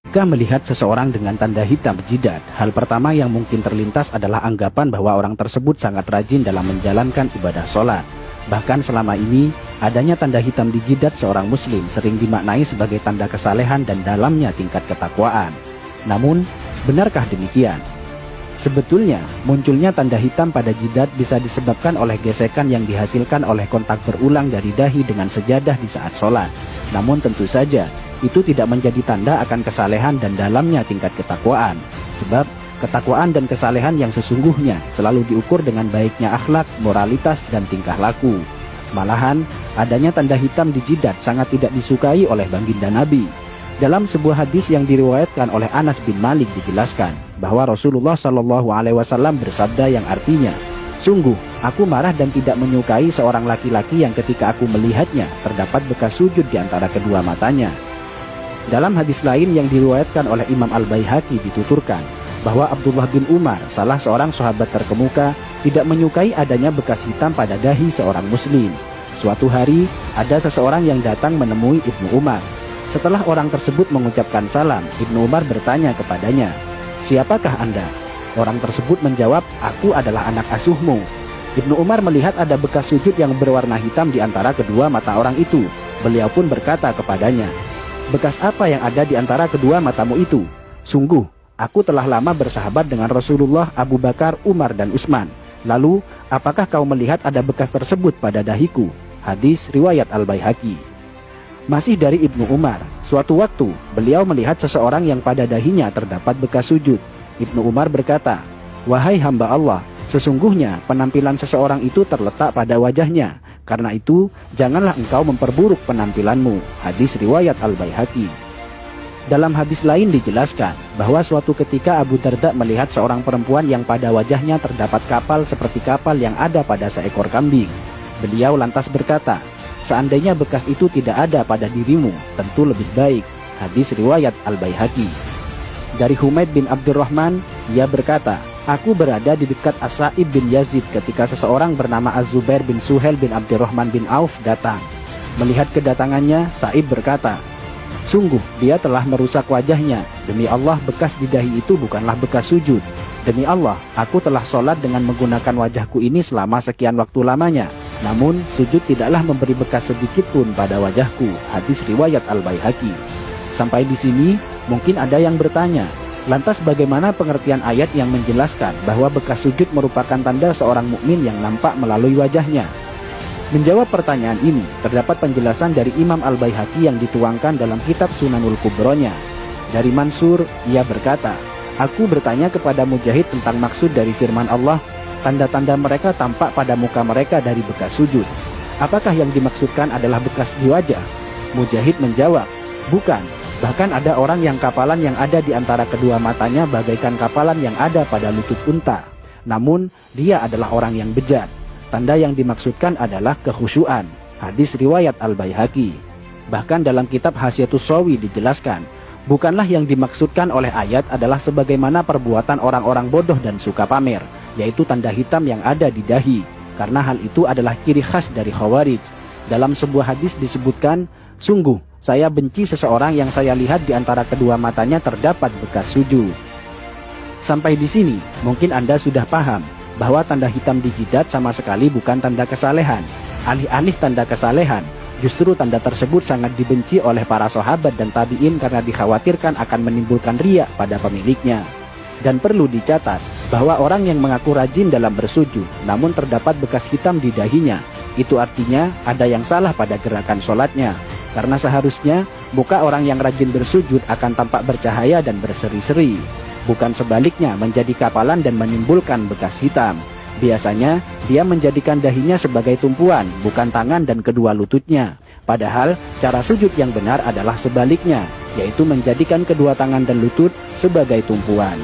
Jika melihat seseorang dengan tanda hitam jidat, hal pertama yang mungkin terlintas adalah anggapan bahwa orang tersebut sangat rajin dalam menjalankan ibadah sholat. Bahkan selama ini, adanya tanda hitam di jidat seorang muslim sering dimaknai sebagai tanda kesalehan dan dalamnya tingkat ketakwaan. Namun, benarkah demikian? Sebetulnya, munculnya tanda hitam pada jidat bisa disebabkan oleh gesekan yang dihasilkan oleh kontak berulang dari dahi dengan sejadah di saat sholat. Namun tentu saja, itu tidak menjadi tanda akan kesalehan dan dalamnya tingkat ketakwaan. Sebab, ketakwaan dan kesalehan yang sesungguhnya selalu diukur dengan baiknya akhlak, moralitas, dan tingkah laku. Malahan, adanya tanda hitam di jidat sangat tidak disukai oleh baginda Nabi. Dalam sebuah hadis yang diriwayatkan oleh Anas bin Malik dijelaskan bahwa Rasulullah SAW bersabda yang artinya, "Sungguh, aku marah dan tidak menyukai seorang laki-laki yang ketika aku melihatnya terdapat bekas sujud di antara kedua matanya." Dalam hadis lain yang diriwayatkan oleh Imam Al-Baihaqi dituturkan bahwa Abdullah bin Umar, salah seorang sahabat terkemuka, tidak menyukai adanya bekas hitam pada dahi seorang muslim. Suatu hari, ada seseorang yang datang menemui Ibnu Umar. Setelah orang tersebut mengucapkan salam, Ibnu Umar bertanya kepadanya, "Siapakah Anda?" Orang tersebut menjawab, "Aku adalah anak asuhmu." Ibnu Umar melihat ada bekas sujud yang berwarna hitam di antara kedua mata orang itu. Beliau pun berkata kepadanya, "Bekas apa yang ada di antara kedua matamu itu?" "Sungguh, aku telah lama bersahabat dengan Rasulullah, Abu Bakar, Umar, dan Utsman. Lalu, apakah kau melihat ada bekas tersebut pada dahiku?" Hadis riwayat Al-Baihaqi. Masih dari Ibnu Umar, suatu waktu beliau melihat seseorang yang pada dahinya terdapat bekas sujud. Ibnu Umar berkata, "Wahai hamba Allah, sesungguhnya penampilan seseorang itu terletak pada wajahnya. Karena itu, janganlah engkau memperburuk penampilanmu." Hadis riwayat Al-Baihaqi. Dalam hadis lain dijelaskan bahwa suatu ketika Abu Darda melihat seorang perempuan yang pada wajahnya terdapat kapal seperti kapal yang ada pada seekor kambing. Beliau lantas berkata, "Seandainya bekas itu tidak ada pada dirimu, tentu lebih baik." Hadis riwayat Al-Baihaqi. Dari Humaid bin Abdurrahman, ia berkata, "Aku berada di dekat As-Sa'ib bin Yazid ketika seseorang bernama Az-Zubair bin Suhail bin Abdurrahman bin Auf datang. Melihat kedatangannya, Sa'ib berkata, 'Sungguh dia telah merusak wajahnya. Demi Allah, bekas di dahi itu bukanlah bekas sujud. Demi Allah, aku telah sholat dengan menggunakan wajahku ini selama sekian waktu lamanya. Namun, sujud tidaklah memberi bekas sedikit pun pada wajahku." Hadis riwayat Al-Baihaqi. Sampai di sini, mungkin ada yang bertanya, lantas bagaimana pengertian ayat yang menjelaskan bahwa bekas sujud merupakan tanda seorang mukmin yang nampak melalui wajahnya? Menjawab pertanyaan ini, terdapat penjelasan dari Imam Al-Baihaqi yang dituangkan dalam kitab Sunanul Kubronya. Dari Mansur, ia berkata, "Aku bertanya kepada Mujahid tentang maksud dari firman Allah, tanda-tanda mereka tampak pada muka mereka dari bekas sujud. Apakah yang dimaksudkan adalah bekas di wajah?" Mujahid menjawab, "Bukan. Bahkan ada orang yang kapalan yang ada di antara kedua matanya bagaikan kapalan yang ada pada lutut unta. Namun, dia adalah orang yang bejat. Tanda yang dimaksudkan adalah kekhusyuan." Hadis riwayat Al-Baihaqi. Bahkan dalam kitab Hasyiatus Shawi dijelaskan, bukanlah yang dimaksudkan oleh ayat adalah sebagaimana perbuatan orang-orang bodoh dan suka pamer, yaitu tanda hitam yang ada di dahi, karena hal itu adalah ciri khas dari Khawarij. Dalam sebuah hadis disebutkan, "Sungguh, saya benci seseorang yang saya lihat di antara kedua matanya terdapat bekas sujud." Sampai di sini, mungkin Anda sudah paham bahwa tanda hitam di jidat sama sekali bukan tanda kesalehan. Alih-alih tanda kesalehan, justru tanda tersebut sangat dibenci oleh para sahabat dan tabi'in karena dikhawatirkan akan menimbulkan riya pada pemiliknya. Dan perlu dicatat bahwa orang yang mengaku rajin dalam bersujud namun terdapat bekas hitam di dahinya, itu artinya ada yang salah pada gerakan sholatnya. Karena seharusnya muka orang yang rajin bersujud akan tampak bercahaya dan berseri-seri, bukan sebaliknya menjadi kapalan dan menimbulkan bekas hitam. Biasanya dia menjadikan dahinya sebagai tumpuan, bukan tangan dan kedua lututnya. Padahal cara sujud yang benar adalah sebaliknya, yaitu menjadikan kedua tangan dan lutut sebagai tumpuan.